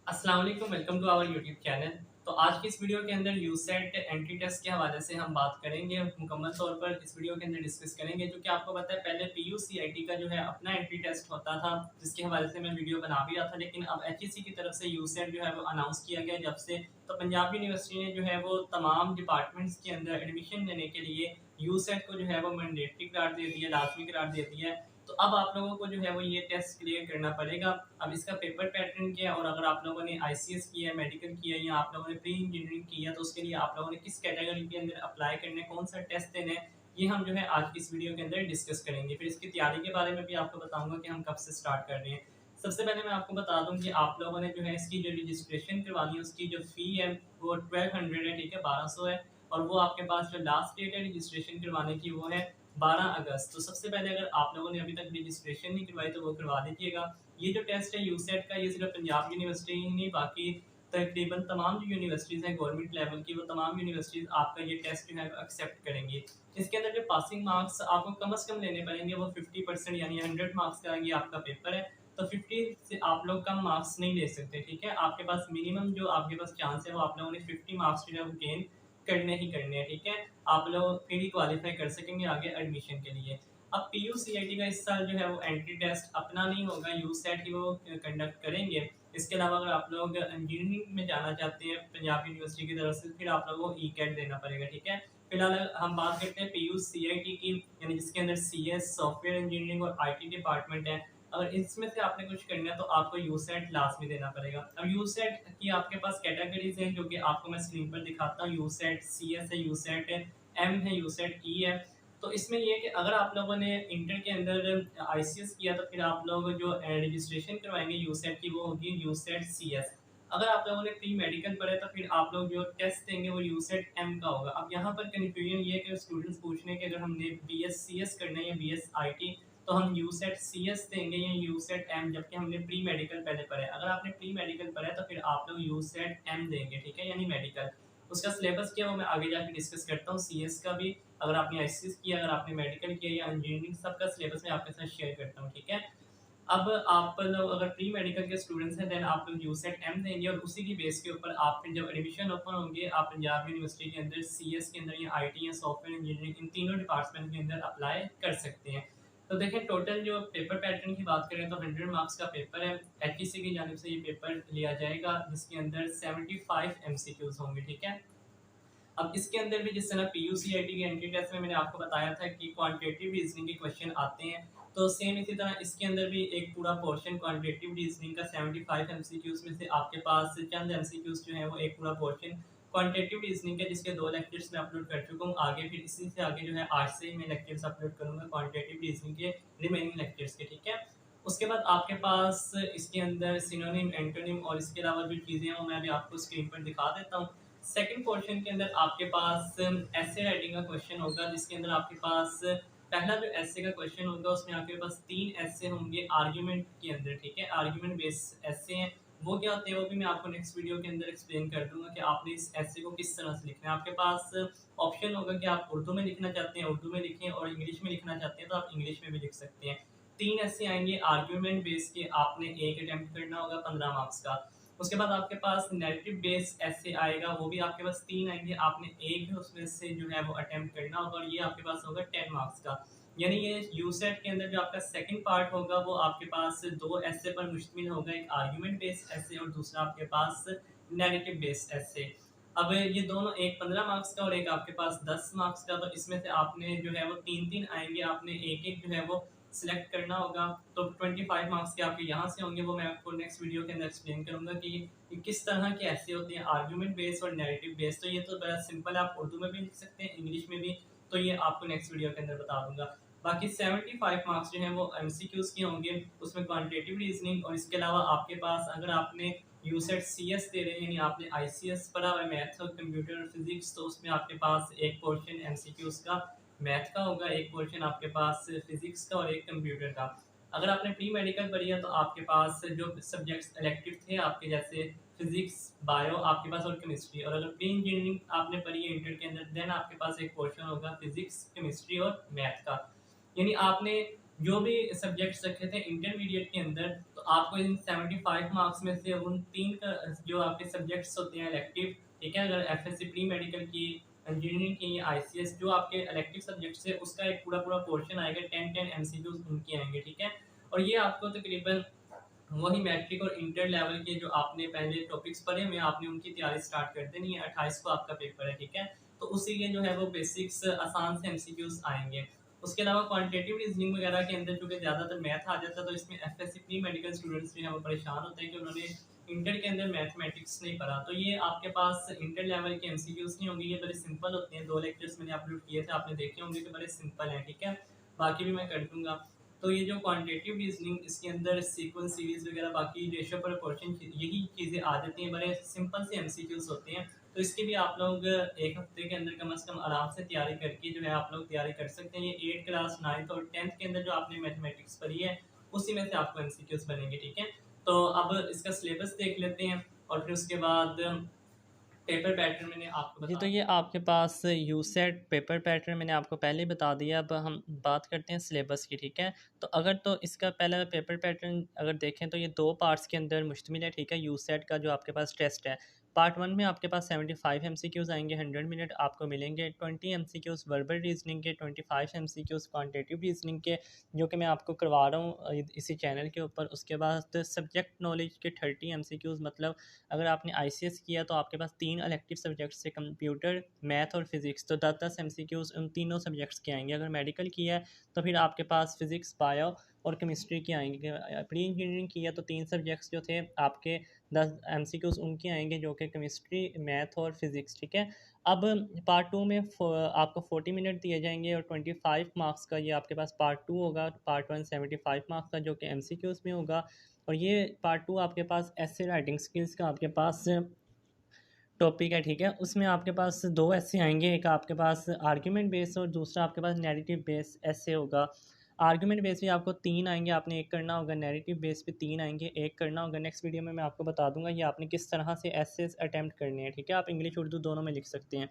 अस्सलाम वालेकुम, welcome to our YouTube channel. तो आज की इस वीडियो के अंदर यूसेट एंट्री टेस्ट के हवाले से हम बात करेंगे। मुकम्मल तौर पर इस वीडियो के अंदर डिस्कस करेंगे, जो कि आपको पता है पहले पीयूसीआईटी का जो है अपना एंट्री टेस्ट होता था, जिसके हवाले से मैं वीडियो बना भी रहा था। लेकिन अब एचईसी की तरफ से यूसेट जो है वो अनाउंस किया गया जब से, तो पंजाब यूनिवर्सिटी ने जो है वो तमाम डिपार्टमेंट्स के अंदर एडमिशन लेने के लिए यूसेट को जो है वो मैंडेटरी करार दे दिया, लाजमी करार दे दिया है। तो अब आप लोगों को जो है वो ये टेस्ट क्लियर करना पड़ेगा। अब इसका पेपर पैटर्न क्या है, और अगर आप लोगों ने आईसीएस किया है, मेडिकल किया है, या आप लोगों ने प्री इंजीनियरिंग किया है, तो उसके लिए आप लोगों ने किस कैटेगरी के अंदर अप्लाई करना है, कौन सा टेस्ट देना है, ये हम जो है आज की इस वीडियो के अंदर डिस्कस करेंगे। फिर इसकी तैयारी के बारे में भी आपको बताऊंगा कि हम कब से स्टार्ट कर रहे हैं। सबसे पहले मैं आपको बता दूं कि आप लोगों ने जो है इसकी जो रजिस्ट्रेशन करवानी है, उसकी जो फ़ी है वो 1200 है, ठीक है, 1200 है। और वो आपके पास जो लास्ट डेट है रजिस्ट्रेशन करवाने की वो है 12 अगस्त। तो सबसे पहले अगर आप लोगों ने अभी तक रजिस्ट्रेशन नहीं करवाई तो वो करवा दीजिएगा। ये जो टेस्ट है यूसेट का, ये सिर्फ पंजाब यूनिवर्सिटी ही नहीं, बाकी तकरीबन तमाम जो यूनिवर्सिटीज़ हैं गवर्नमेंट लेवल की, वो तमाम यूनिवर्सिटीज़ आपका ये टेस्ट जो है एक्सेप्ट करेंगी। इसके अंदर जो पासिंग मार्क्स आपको कम से कम लेने पड़ेंगे वो 50% यानी 100 मार्क्स का ये आपका पेपर है। तो 50 से आप लोग कम मार्क्स नहीं ले सकते, ठीक है। आपके पास मिनिमम जो आपके पास चांस है वो आप लोगों ने 50 मार्क्स जो है वो गेन करने ही करने हैं, ठीक है। आप लोग फिर ही क्वालिफाई कर सकेंगे आगे एडमिशन के लिए। अब पीयूसीआईटी का इस साल जो है वो एंट्री टेस्ट अपना नहीं होगा, यूसेट ही वो कंडक्ट करेंगे। इसके अलावा अगर आप लोग इंजीनियरिंग में जाना चाहते हैं पंजाब यूनिवर्सिटी की तरफ से, फिर आप लोगों को ई कैट देना पड़ेगा, ठीक है। फिलहाल हम बात करते हैं पीयूसीआईटी की, यानी जिसके अंदर सीएस सॉफ्टवेयर इंजीनियरिंग और आईटी डिपार्टमेंट है। अगर इसमें से आपने कुछ करना है तो आपको यूसेट लाजमी देना पड़ेगा। अब यूसेट की आपके पास कैटेगरीज हैं, जो कि आपको मैं स्क्रीन पर दिखाता हूँ। यूसेट सीएस है, यूसेट एम है, यूसेट ई है। तो इसमें ये है कि अगर आप लोगों ने इंटर के अंदर आईसीएस किया तो फिर आप लोग जो रजिस्ट्रेशन करवाएंगे यूसेट की वो होगी यूसेट सीएस। अगर आप लोगों ने प्री मेडिकल पढ़ा है तो फिर आप लोग जो टेस्ट देंगे वो यूसेट एम का होगा। अब यहाँ पर कन्फ्यूजन ये है कि स्टूडेंट्स पूछ रहे हैं कि अगर हमने बीएससीएस करना है या बीएसआईटी, तो हम यूसेट सीएस देंगे या यूसेट एम, जबकि हमने प्री मेडिकल पहले पढ़ा है। अगर आपने प्री मेडिकल पढ़ा है तो फिर आप लोग यूसेट एम देंगे, ठीक है, यानी मेडिकल। उसका सिलेबस क्या है वो मैं आगे जाके डिस्कस करता हूँ। सीएस का भी, अगर आपने आईसीएस किया, अगर आपने मेडिकल किया या इंजीनियरिंग, सबका सिलेबस मैं आपके साथ शेयर करता हूँ, ठीक है। अब आप लोग अगर प्री मेडिकल के स्टूडेंट्स हैं, देन आप लोग यूसेट एम देंगे, और उसी की बेस के ऊपर आप फिर जब एडमिशन ओपन होंगे, आप पंजाब यूनिवर्सिटी के अंदर सीएस के अंदर या आईटी या सॉफ्टवेयर इंजीनियरिंग, इन तीनों डिपार्टमेंट के अंदर अप्लाई कर सकते हैं। तो देखें, टोटल जो पेपर पैटर्न की बात करें तो 100 मार्क्स का पेपर है। एचईसी की जानिब से ये पेपर लिया जाएगा, जिसके अंदर 75 एमसीक्यूज होंगे, ठीक है। अब इसके अंदर भी जिस तरह पीयूसीआईटी के एंट्री टेस्ट में मैंने आपको बताया था कि क्वांटिटेटिव रीजनिंग के क्वेश्चन आते हैं, तो सेम इसी तरह इसके अंदर भी एक पूरा पोर्शन क्वांटिटेटिव रीजनिंग का 75 एमसीक्यूज में से आपके पास चंद एमसीक्यूज जो है वो एक पूरा पोर्शन क्वांटिटेटिव रीजनिंग के, जिसके 2 लेक्चर्स मैं अपलोड कर चुका हूँ। आगे फिर इसी से आगे जो है आज से ही मैं लेक्चर्स अपलोड करूँगा क्वांटिटेटिव रीजनिंग के रिमेनिंग लेक्चर्स के, ठीक है। उसके बाद आपके पास इसके अंदर सिनोनिम, एंटोनिम और इसके अलावा जो चीज़ें हैं वो मैं अभी आपको स्क्रीन पर दिखा देता हूँ। सेकंड पोर्शन के अंदर आपके पास ऐसे राइटिंग का क्वेश्चन होगा, जिसके अंदर आपके पास पहला जो ऐसे का क्वेश्चन होगा उसमें आपके पास 3 ऐसे होंगे आर्गुमेंट के अंदर, ठीक है। आर्गुमेंट बेस्ड ऐसे हैं, वो क्या होते हैं वो भी मैं आपको नेक्स्ट वीडियो के अंदर एक्सप्लेन कर दूंगा कि आपने इस ऐसे को किस तरह से लिखना है। आपके पास ऑप्शन होगा कि आप उर्दू में लिखना चाहते हैं उर्दू में लिखें, और इंग्लिश में लिखना चाहते हैं तो आप इंग्लिश में भी लिख सकते हैं। 3 ऐसे आएंगे आर्गुमेंट बेस के, आपने एक अटेम्प्ट करना होगा 15 मार्क्स का। उसके बाद आपके पास नैरेटिव बेस ऐसे आएगा, वो भी आपके पास 3 आएंगे, आपने एक उसमें से जो है वो अटेम्प्ट करना होगा, और ये आपके पास होगा 10 मार्क्स का। यानी ये यूसेट के अंदर जो आपका सेकंड पार्ट होगा वो आपके पास 2 ऐसे पर मुश्तमिल होगा, एक आर्गुमेंट बेस्ड ऐसे और दूसरा आपके पास नैरेटिव बेस्ड ऐसे। अब ये दोनों, एक 15 मार्क्स का और एक आपके पास 10 मार्क्स का, तो इसमें से आपने जो है वो 3-3 आएंगे, आपने एक-एक जो है वो सिलेक्ट करना होगा। तो 25 मार्क्स के आपके यहाँ से होंगे, वो मैं आपको नेक्स्ट वीडियो के अंदर एक्सप्लेन करूँगा कि ये किस तरह के ऐसे होते हैं आर्गुमेंट बेस्ड और नैरेटिव बेस्ड। तो ये तो बड़ा सिंपल है, आप उर्दू में भी लिख सकते हैं इंग्लिश में भी, तो ये आपको नेक्स्ट वीडियो के अंदर बता दूंगा। बाकी 75 मार्क्स जो हैं वो एमसीक्यूज़ के होंगे, उसमें क्वांटिटेटिव रीजनिंग, और इसके अलावा आपके पास अगर आपने यूसेट सीएस दे रहे हैं, यानी आपने आईसीएस पढ़ा हुआ है, मैथ्स और कंप्यूटर और फिजिक्स, तो उसमें आपके पास एक पोर्शन एमसीक्यूज़ का मैथ का होगा, एक पोर्शन आपके पास फिजिक्स का और एक कंप्यूटर का। अगर आपने प्री मेडिकल पढ़ी है तो आपके पास जो सब्जेक्ट्स इलेक्टिव थे आपके, जैसे फिजिक्स, बायो आपके पास और केमिस्ट्री, और अगर प्री इंजीनियरिंग आपने पढ़ी है इंटर के अंदर, देन आपके पास एक पोर्शन होगा फिजिक्स, केमिस्ट्री और मैथ का। यानी आपने जो भी सब्जेक्ट्स रखे थे इंटरमीडिएट के अंदर, तो तो आपको इन 75 मार्क्स में से उन 3 का जो आपके सब्जेक्ट्स होते हैं इलेक्टिव, ठीक है? अगर एफएससी प्री मेडिकल की, इंजीनियरिंग की, आईसीएस जो आपके इलेक्टिव सब्जेक्ट्स है उसका एक पूरा-पूरा पोर्शन आएगा, 10-10 एमसीक्यूज़ उनके आएँगे, ठीक है? और ये आपको तकरीबन वही मैट्रिक और इंटर लेवल के जो आपने पहले टॉपिक्स पढ़े हुए हैं, आपने उनकी तैयारी स्टार्ट कर देनी है। 28 को आपका पेपर है, ठीक है? तो उसी के जो है वो बेसिक्स आसान से एमसीक्यूज़ आएँगे। उसके अलावा क्वांटिटेटिव रीजनिंग वगैरह के अंदर चूँकि ज़्यादातर मैथ आ जाता है, तो इसमें एफएससी प्री मेडिकल स्टूडेंट्स जो हैं वो परेशान होते हैं कि उन्होंने इंटर के अंदर मैथमेटिक्स नहीं पढ़ा। तो ये आपके पास इंटर लेवल के एमसीक्यूज़ नहीं होंगे, ये बड़े सिंपल होते हैं। 2 लेक्चर्स मैंने अपलोड किए थे, आपने देखे होंगे कि बड़े सिंपल हैं, ठीक है? बाकी भी मैं कर दूँगा। तो ये जो क्वांटिटेटिव रीजनिंग इसके अंदर सीक्वेंस सीरीज वगैरह बाकी रेशियो प्रोपोर्शन यही चीज़ें आ जाती हैं, बड़े सिंपल से एमसीक्यूज होते हैं। तो इसकी भी आप लोग एक हफ्ते के अंदर कम से कम आराम से तैयारी करके जो है आप लोग तैयारी कर सकते हैं। ये 8 क्लास 9th और 10th के अंदर जो आपने मैथमेटिक्स पढ़ी है उसी में से आपको एमसीक्यूज बनेंगे, ठीक है? तो अब इसका सिलेबस देख लेते हैं और फिर उसके बाद पेपर पैटर्न मैंने आपको जी, तो ये आपके पास यूसेट पेपर पैटर्न मैंने आपको पहले ही बता दिया। अब हम बात करते हैं सिलेबस की, ठीक है? तो अगर तो इसका पहला पेपर पैटर्न अगर देखें तो ये 2 पार्ट्स के अंदर मुश्तमिल है, ठीक है? यूसेट का जो आपके पास टेस्ट है, पार्ट 1 में आपके पास 75 एमसीक्यूज़ आएँगे, 100 मिनट आपको मिलेंगे, 20 एमसीक्यूज़ वर्बल रीजनिंग के, 25 एमसीक्यूज़ क्वांटिटेटिव रीजनिंग के, जो कि मैं आपको करवा रहा हूँ इसी चैनल के ऊपर। उसके बाद सब्जेक्ट नॉलेज के 30 एमसीक्यूज़, मतलब अगर आपने आईसीएस किया तो आपके पास 3 इलेक्टिव सब्जेक्ट्स से कंप्यूटर, मैथ और फिज़िक्स, तो 10-10 एमसीक्यूज़ उन तीनों सब्जेक्ट्स के आएँगे। अगर मेडिकल किया है तो फिर आपके पास फिज़िक्स, बायो और केमिस्ट्री के आएँगे। प्री इंजीनियरिंग किया तो 3 सब्जेक्ट्स जो थे आपके 10 एमसीक्यूज़ उनके आएँगे, जो कि केमिस्ट्री, मैथ और फिज़िक्स, ठीक है? अब पार्ट 2 में आपको 40 मिनट दिए जाएँगे और 25 मार्क्स का ये आपके पास पार्ट 2 होगा। पार्ट 1 75 मार्क्स का जो कि एमसीक्यूज़ में होगा, और ये पार्ट 2 आपके पास ऐसे राइटिंग स्किल्स का आपके पास टॉपिक है, ठीक है? उसमें आपके पास 2 ऐसे आएँगे, एक आपके पास आर्गुमेंट बेस्ड और दूसरा आपके पास नैरेटिव बेस्ड ऐसे होगा। आर्गुमेंट बेस भी आपको 3 आएँगे, आपने 1 करना होगा, नैरेटिव बेस पे 3 आएँगे, 1 करना होगा। नेक्स्ट वीडियो में मैं आपको बता दूँगा ये आपने किस तरह से एसेस अटेम्प्ट करने हैं, ठीक है? आप इंग्लिश, उर्दू दोनों में लिख सकते हैं।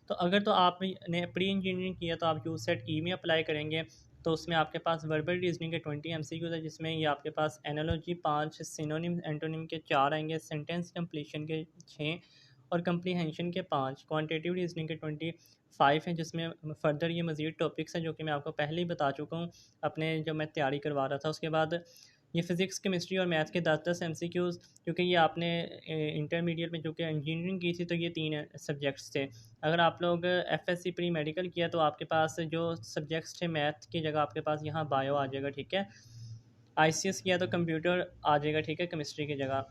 तो अगर तो आपने प्री इंजीनियरिंग किया तो आप यूसेट ई में अप्लाई करेंगे, तो उसमें आपके पास वर्बल रीजनिंग के 20 एमसीक्यूज़ है, जिसमें ये आपके पास एनालॉजी 5, सिनोनिम, एंटोनिम के 4 आएँगे, सेंटेंस कंप्लीशन के 6 और कंप्रीहेंशन के 5, क्वांटिटेटिव रीजनिंग के 25 हैं, जिसमें फर्दर ये मज़ीद टॉपिक्स हैं जो कि मैं आपको पहले ही बता चुका हूँ अपने जब मैं तैयारी करवा रहा था। उसके बाद ये फ़िज़िक्स, केमिस्ट्री और मैथ के 10-10 एमसीक्यूज़, क्योंकि ये आपने इंटरमीडिएट में जो कि इंजीनियरिंग की थी तो ये 3 सब्जेक्ट्स थे। अगर आप लोग एफएससी प्री मेडिकल किया तो आपके पास जो सब्जेक्ट्स थे मैथ की जगह आपके पास यहाँ बायो आ जाएगा, ठीक है? आईसीएस किया तो कंप्यूटर आ जाएगा, ठीक है, केमिस्ट्री की जगह।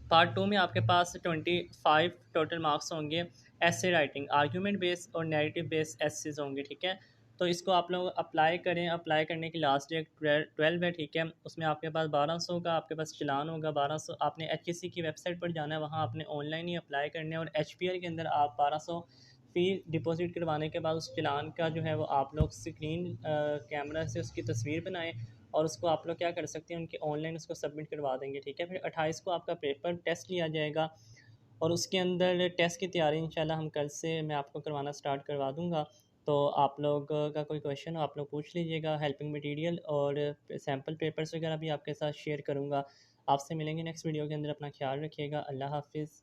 पार्ट 2 में आपके पास 25 टोटल मार्क्स होंगे, ऐसे राइटिंग, आर्ग्यूमेंट बेस और नैरेटिव बेस एसेस होंगे, ठीक है? तो इसको आप लोग अप्लाई करें। अप्लाई करने की लास्ट डेट 12 है, ठीक है? उसमें आपके पास 1200 का आपके पास चलान होगा। 1200 आपने एचईसी की वेबसाइट पर जाना है, वहाँ आपने ऑनलाइन ही अप्लाई करने हैं, और एचपीएल के अंदर आप 1200 फ़ी डिपॉजिट करवाने के बाद उस चलान का जो है वो आप लोग स्क्रीन कैमरा से उसकी तस्वीर बनाएं, और उसको आप लोग क्या कर सकते हैं, उनके ऑनलाइन उसको सबमिट करवा देंगे, ठीक है? फिर 28 को आपका पेपर टेस्ट लिया जाएगा, और उसके अंदर टेस्ट की तैयारी इंशाल्लाह हम कल से मैं आपको करवाना स्टार्ट करवा दूँगा। तो आप लोग का कोई क्वेश्चन हो आप लोग पूछ लीजिएगा। हेल्पिंग मटेरियल और सैम्पल पेपर्स वगैरह भी आपके साथ शेयर करूँगा। आपसे मिलेंगे नेक्स्ट वीडियो के अंदर। अपना ख्याल रखिएगा। अल्लाह हाफ़िज़।